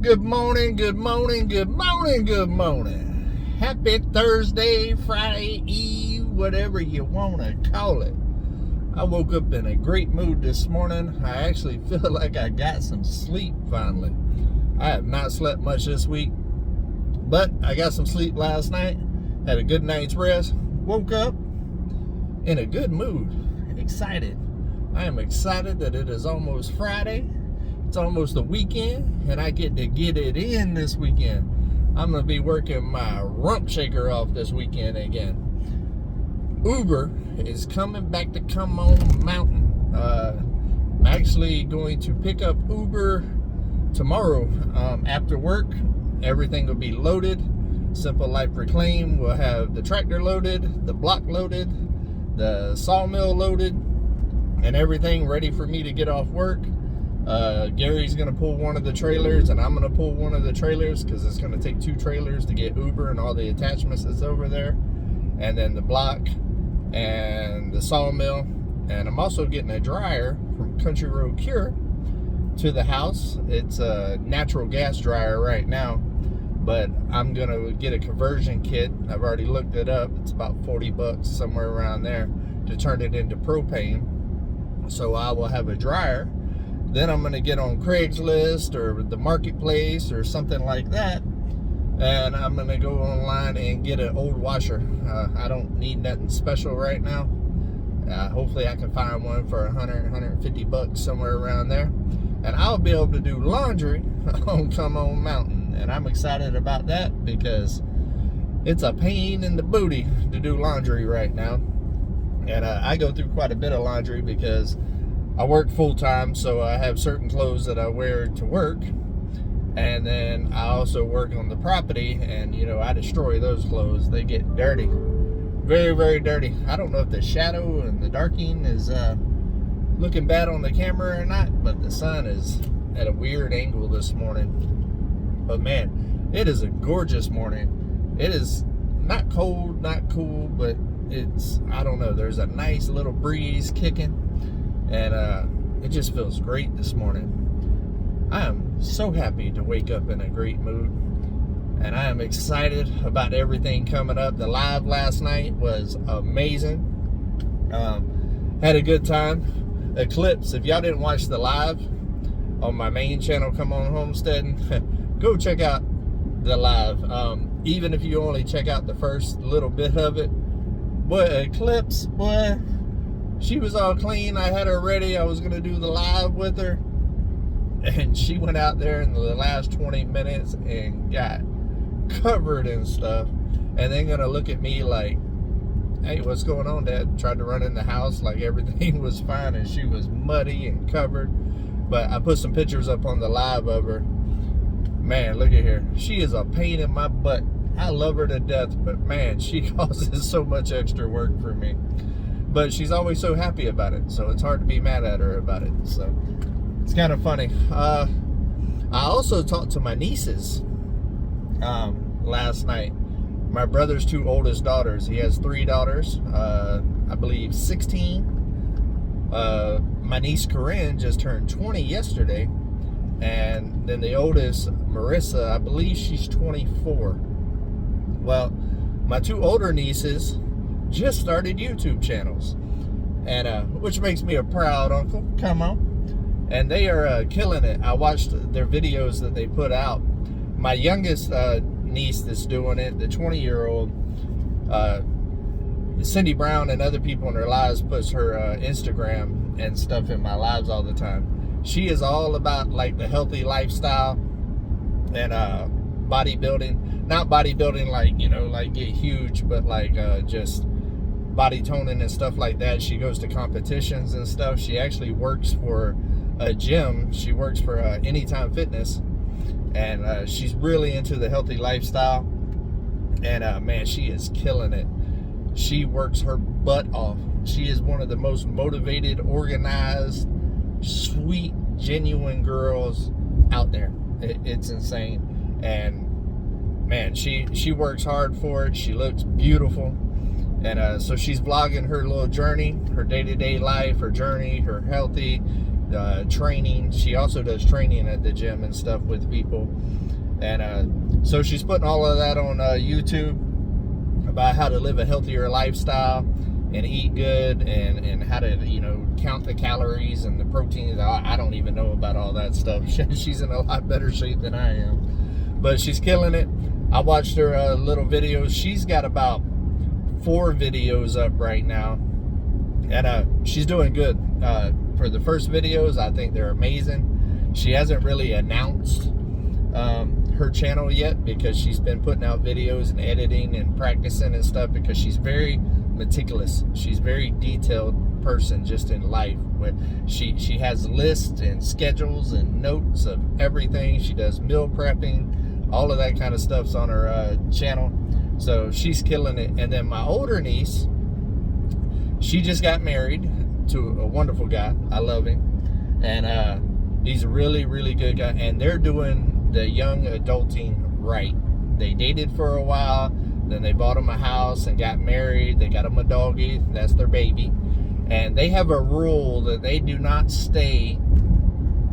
Good morning, good morning, good morning, good morning. Happy Thursday, Friday Eve, whatever you want to call it. I woke up in a great mood this morning. I actually feel like I got some sleep finally. I have not slept much this week, but I got some sleep last night, had a good night's rest, woke up in a good mood, excited. I am excited that it is almost Friday. It's almost the weekend, and I get to get it in this weekend. I'm going to be working my rump shaker off this weekend again. Uber is coming back to Come On Mountain. I'm actually going to pick up Uber tomorrow after work. Everything will be loaded. Simple Life Reclaim will have the tractor loaded, the block loaded, the sawmill loaded, and everything ready for me to get off work. Gary's gonna pull one of the trailers, and I'm gonna pull one of the trailers because it's gonna take 2 trailers to get Uber and all the attachments that's over there, and then the block and the sawmill. And I'm also getting a dryer from Country Road Cure to the house. It's a natural gas dryer right now, but I'm gonna get a conversion kit. I've already looked it up. It's about 40 bucks, somewhere around there, to turn it into propane. So I will have a dryer. Then I'm going to get on Craigslist or the marketplace or something like that, and I'm going to go online and get an old washer. I don't need nothing special right now. Hopefully I can find one for 100, 150 bucks, somewhere around there, and I'll be able to do laundry on Come On Mountain. And I'm excited about that because it's a pain in the booty to do laundry right now. And I go through quite a bit of laundry because I work full-time, so I have certain clothes that I wear to work, and then I also work on the property, and I destroy those clothes. They get dirty, very, very dirty. I don't know if the shadow and the darking is looking bad on the camera or not, but the sun is at a weird angle this morning. But man, it is a gorgeous morning. It is not cold, not cool, but it's, I don't know, there's a nice little breeze kicking. And it just feels great this morning. I am so happy to wake up in a great mood. And I am excited about everything coming up. The live last night was amazing. Had a good time. Eclipse, if y'all didn't watch the live on my main channel, Come On Homesteading, go check out the live. Even if you only check out the first little bit of it. But Eclipse, boy, she was all clean. I had her ready. I was going to do the live with her. And she went out there in the last 20 minutes and got covered in stuff. And then going to look at me like, hey, what's going on, Dad? Tried to run in the house like everything was fine, and she was muddy and covered. But I put some pictures up on the live of her. Man, look at her. She is a pain in my butt. I love her to death, but man, she causes so much extra work for me. But she's always so happy about it, so it's hard to be mad at her about it. So it's kind of funny. I also talked to my nieces last night. My brother's 2 oldest daughters. He has 3 daughters, I believe 16. My niece Corinne just turned 20 yesterday. And then the oldest, Marissa, I believe she's 24. Well, my 2 older nieces just started YouTube channels, and which makes me a proud uncle. Come on. And they are killing it. I watched their videos that they put out. My youngest niece that's doing it, the 20-year-old, Cindy Brown, and other people in her lives, puts her Instagram and stuff in my lives all the time. She is all about like the healthy lifestyle and bodybuilding. Not bodybuilding like, like get huge, but like just body toning and stuff like that. She goes to competitions and stuff. She actually works for a gym. She works for Anytime Fitness, and she's really into the healthy lifestyle. And man, she is killing it. She works her butt off. She is one of the most motivated, organized, sweet, genuine girls out there. It's insane. And man, she works hard for it. She looks beautiful. And so she's vlogging her little journey, her day-to-day life, her journey, her healthy, training. She also does training at the gym and stuff with people. And so she's putting all of that on YouTube about how to live a healthier lifestyle and eat good, and how to, you know, count the calories and the proteins. I don't even know about all that stuff. She's in a lot better shape than I am, but she's killing it. I watched her little videos. She's got about 4 videos up right now, and she's doing good. For the first videos, I think they're amazing. She hasn't really announced her channel yet, because she's been putting out videos and editing and practicing and stuff, because she's very meticulous. She's very detailed person just in life, where she has lists and schedules and notes of everything. She does meal prepping, all of that kind of stuff's on her channel. So she's killing it. And then my older niece, she just got married to a wonderful guy. I love him, and he's a really, really good guy. And they're doing the young adulting right. They dated for a while, then they bought him a house and got married. They got him a doggy, that's their baby. And they have a rule that they do not stay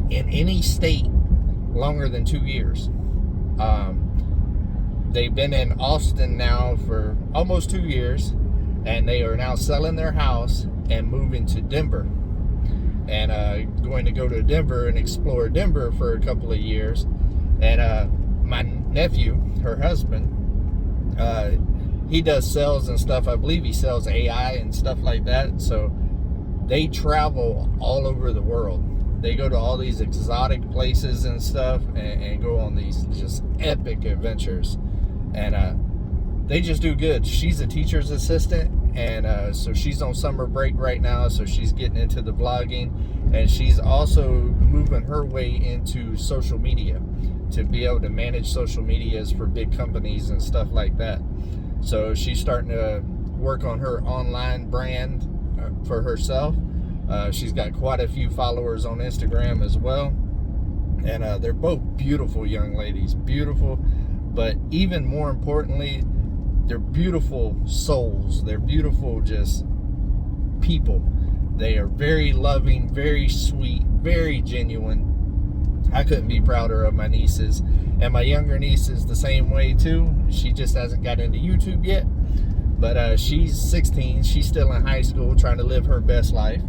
in any state longer than 2 years. They've been in Austin now for almost 2 years, and they are now selling their house and moving to Denver, and going to go to Denver and explore Denver for a couple of years. And my nephew, her husband, he does sales and stuff. I believe he sells AI and stuff like that. So they travel all over the world. They go to all these exotic places and stuff, and go on these just epic adventures. And they just do good. She's a teacher's assistant, and so she's on summer break right now, so she's getting into the vlogging, and she's also moving her way into social media to be able to manage social medias for big companies and stuff like that. So she's starting to work on her online brand for herself. She's got quite a few followers on Instagram as well, and they're both beautiful young ladies, beautiful, but even more importantly, they're beautiful souls. They're beautiful just people. They are very loving, very sweet, very genuine. I couldn't be prouder of my nieces. And my younger niece is the same way too. She just hasn't got into YouTube yet, but she's 16. She's still in high school trying to live her best life,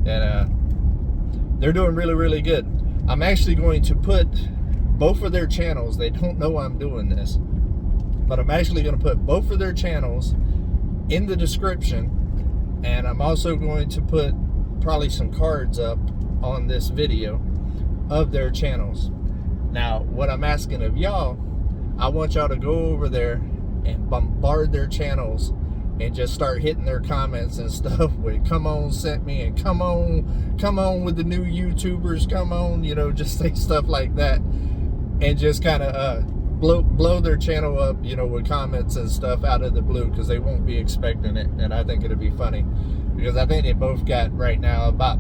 and they're doing really, really good. I'm actually going to put both of their channels. They don't know I'm doing this, but I'm actually going to put both of their channels in the description, and I'm also going to put probably some cards up on this video of their channels. Now, what I'm asking of y'all, I want y'all to go over there and bombard their channels and just start hitting their comments and stuff with "come on, sent me," and come on with the new YouTubers, come on, you know, just say stuff like that, and just kind of blow their channel up, you know, with comments and stuff out of the blue, because they won't be expecting it. And I think it'll be funny, because I think they both got right now about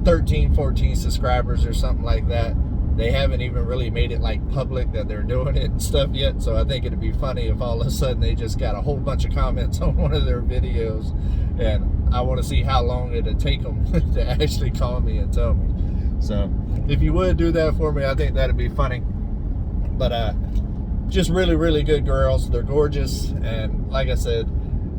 13, 14 subscribers or something like that. They haven't even really made it like public that they're doing it and stuff yet. So I think it'd be funny if all of a sudden they just got a whole bunch of comments on one of their videos, and I want to see how long it'd take them to actually call me and tell me. So if you would do that for me, I think that'd be funny. But just really, really good girls. They're gorgeous, and like I said,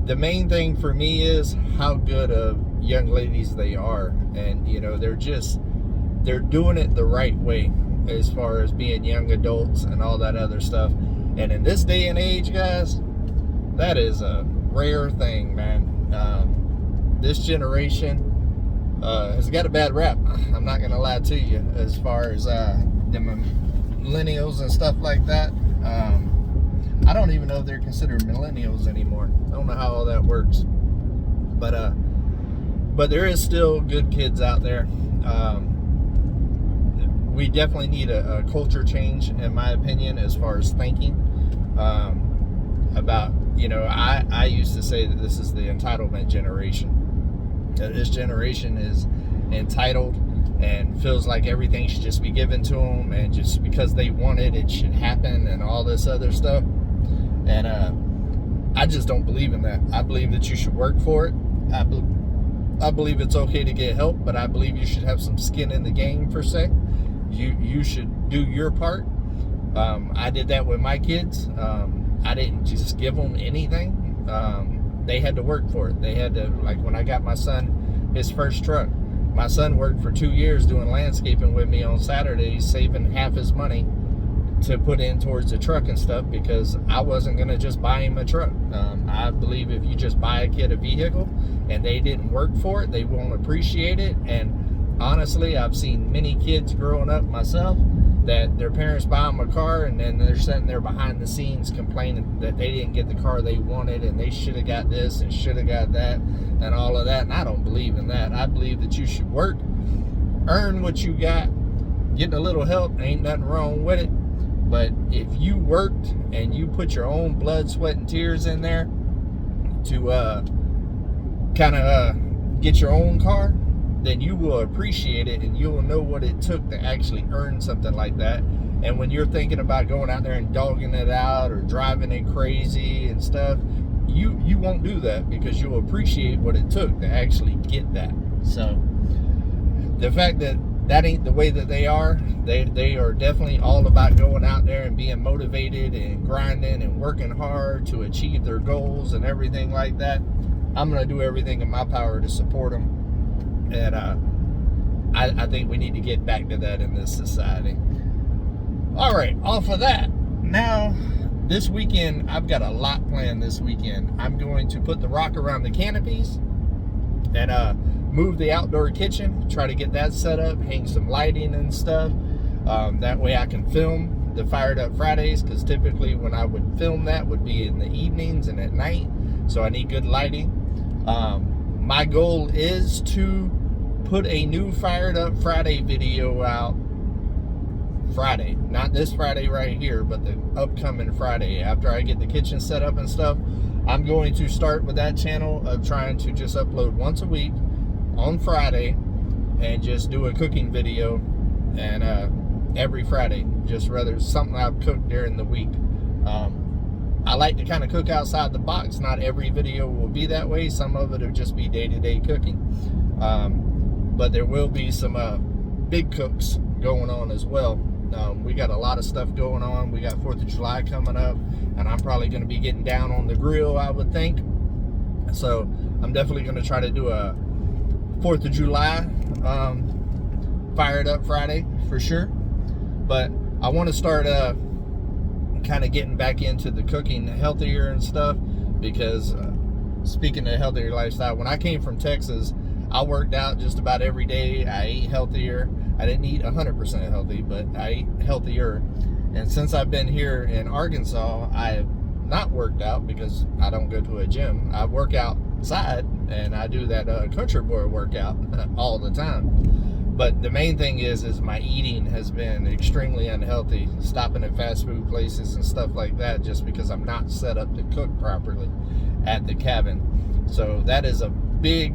the main thing for me is how good of young ladies they are. And you know, they're doing it the right way as far as being young adults and all that other stuff. And in this day and age, guys, that is a rare thing, man. This generation has got a bad rap. I'm not gonna lie to you, as far as the millennials and stuff like that. I don't even know if they're considered millennials anymore. I don't know how all that works, but there is still good kids out there. We definitely need a culture change, in my opinion, as far as thinking about, you know, I used to say that this is the entitlement generation. That this generation is entitled and feels like everything should just be given to them, and just because they want it, it should happen, and all this other stuff. And I just don't believe in that. I believe that you should work for it. I believe it's okay to get help, but I believe you should have some skin in the game, per se. You should do your part. I did that with my kids. I didn't just give them anything. They had to work for it. They had to, like when I got my son his first truck, my son worked for 2 years doing landscaping with me on Saturdays, saving half his money to put in towards the truck and stuff, because I wasn't going to just buy him a truck. I believe if you just buy a kid a vehicle and they didn't work for it, they won't appreciate it. And honestly, I've seen many kids growing up myself that their parents buy them a car, and then they're sitting there behind the scenes complaining that they didn't get the car they wanted, and they should have got this and should have got that and all of that. And I don't believe in that. I believe that you should work, earn what you got. Getting a little help, ain't nothing wrong with it. But if you worked and you put your own blood, sweat, and tears in there to kind of get your own car, then you will appreciate it, and you will know what it took to actually earn something like that. And when you're thinking about going out there and dogging it out or driving it crazy and stuff, you won't do that, because you'll appreciate what it took to actually get that. So the fact that that ain't the way that they are definitely all about going out there and being motivated and grinding and working hard to achieve their goals and everything like that. I'm going to do everything in my power to support them. And I think we need to get back to that in this society. All right, off of that. Now, this weekend, I've got a lot planned this weekend. I'm going to put the rock around the canopies and move the outdoor kitchen, try to get that set up, hang some lighting and stuff. That way I can film the Fired Up Fridays, because typically when I would film that would be in the evenings and at night. So I need good lighting. My goal is to put a new Fired Up Friday video out Friday. Not this Friday right here, but the upcoming Friday. After I get the kitchen set up and stuff, I'm going to start with that channel of trying to just upload once a week on Friday and just do a cooking video, and every Friday, just rather something I've cooked during the week. I like to kind of cook outside the box. Not every video will be that way. Some of it will just be day-to-day cooking. But there will be some big cooks going on as well. We got a lot of stuff going on. We got 4th of July coming up, and I'm probably going to be getting down on the grill, I would think. So I'm definitely going to try to do a 4th of July Fired Up Friday for sure. But I want to start kind of getting back into the cooking healthier and stuff, because speaking of healthier lifestyle, when I came from Texas, I worked out just about every day. I ate healthier. I didn't eat 100% healthy, but I ate healthier. And since I've been here in Arkansas, I have not worked out, because I don't go to a gym. I work outside, and I do that country boy workout all the time. But the main thing is my eating has been extremely unhealthy, stopping at fast food places and stuff like that, just because I'm not set up to cook properly at the cabin. So that is a big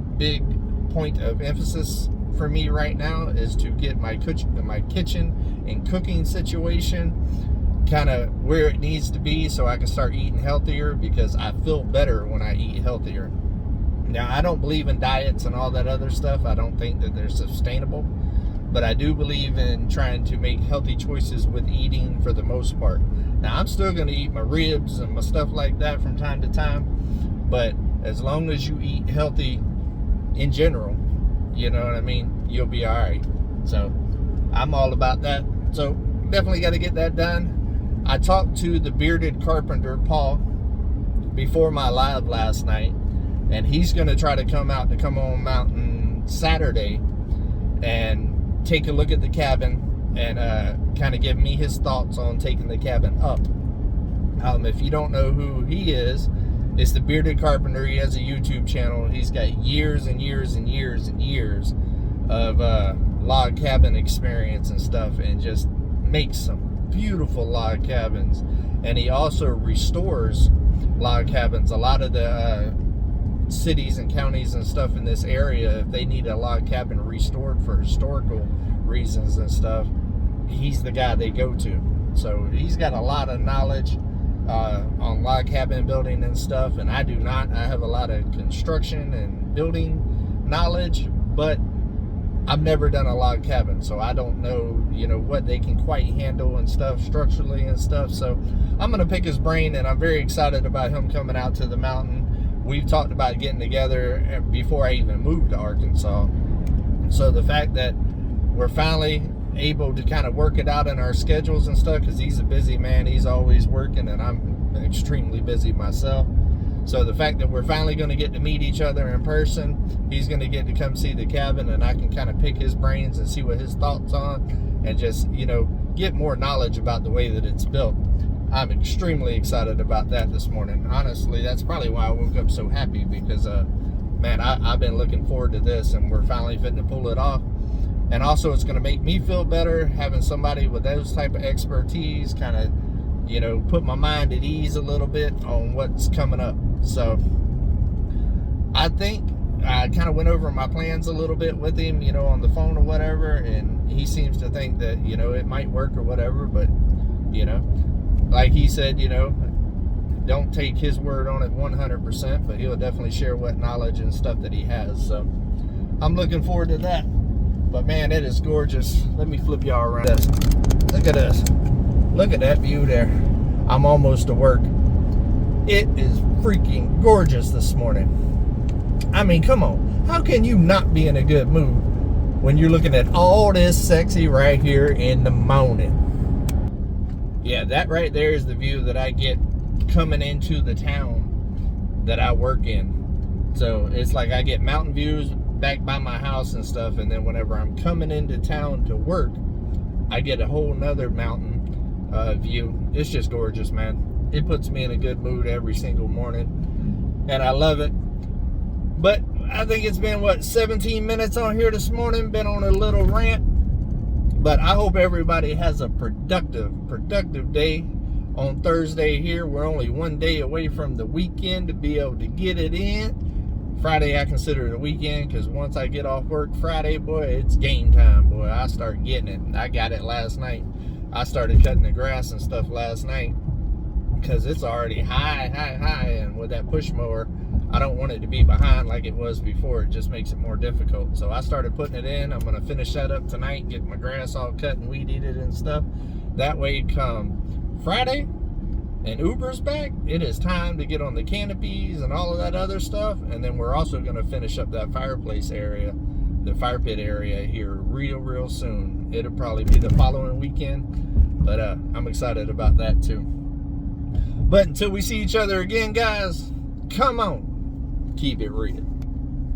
point of emphasis for me right now, is to get my kitchen and cooking situation kind of where it needs to be, so I can start eating healthier, because I feel better when I eat healthier. Now, I don't believe in diets and all that other stuff. I don't think that they're sustainable. But I do believe in trying to make healthy choices with eating for the most part. Now, I'm still going to eat my ribs and my stuff like that from time to time. But as long as you eat healthy in general, you know what I mean, you'll be all right. So I'm all about that. So definitely got to get that done. I talked to the bearded carpenter, Paul, before my live last night. And he's going to try to come on Mountain Saturday and take a look at the cabin and kind of give me his thoughts on taking the cabin up. If you don't know who he is, it's the Bearded Carpenter. He has a YouTube channel. He's got years and years and years and years of log cabin experience and stuff, and just makes some beautiful log cabins. And he also restores log cabins. A lot of the cities and counties and stuff in this area, if they need a log cabin restored for historical reasons and stuff, he's the guy they go to. So he's got a lot of knowledge on log cabin building and stuff, and I do not. I have a lot of construction and building knowledge, but I've never done a log cabin, so I don't know, you know, what they can quite handle and stuff structurally and stuff. So I'm going to pick his brain, and I'm very excited about him coming out to the mountain. We've talked about getting together before I even moved to Arkansas. So the fact that we're finally able to kind of work it out in our schedules and stuff, because he's a busy man, he's always working, and I'm extremely busy myself. So the fact that we're finally going to get to meet each other in person, he's going to get to come see the cabin, and I can kind of pick his brains and see what his thoughts on, and just, you know, get more knowledge about the way that it's built. I'm extremely excited about that this morning. Honestly, that's probably why I woke up so happy, because man, I've been looking forward to this, and we're finally fitting to pull it off. And also, it's going to make me feel better having somebody with those type of expertise kind of, you know, put my mind at ease a little bit on what's coming up. So I think I kind of went over my plans a little bit with him, you know, on the phone or whatever, and he seems to think that, you know, it might work or whatever. But, you know, like he said, you know, don't take his word on it 100%, but he'll definitely share what knowledge and stuff that he has. So I'm looking forward to that. But man, it is gorgeous. Let me flip y'all around. Look at this. Look at that view there. I'm almost to work. It is freaking gorgeous this morning. I mean, come on. How can you not be in a good mood when you're looking at all this sexy right here in the morning? Yeah, that right there is the view that I get coming into the town that I work in. So it's like I get mountain views back by my house and stuff, and then whenever I'm coming into town to work, I get a whole nother mountain view. It's just gorgeous, man. It puts me in a good mood every single morning, and I love it. But I think it's been, what, 17 minutes on here this morning, been on a little rant. But I hope everybody has a productive day on Thursday here. We're only one day away from the weekend to be able to get it in. Friday I consider it a weekend, because once I get off work Friday, boy, it's game time, boy. I start getting it. I got it last night. I started cutting the grass and stuff last night, because it's already high, and with that push mower, I don't want it to be behind like it was before. It just makes it more difficult. So I started putting it in. I'm going to finish that up tonight, get my grass all cut and weed eated and stuff. That way, come Friday and Uber's back, it is time to get on the canopies and all of that other stuff. And then we're also going to finish up that fireplace area, the fire pit area here real soon. It'll probably be the following weekend, but I'm excited about that too. But until we see each other again, guys, come on, keep it real.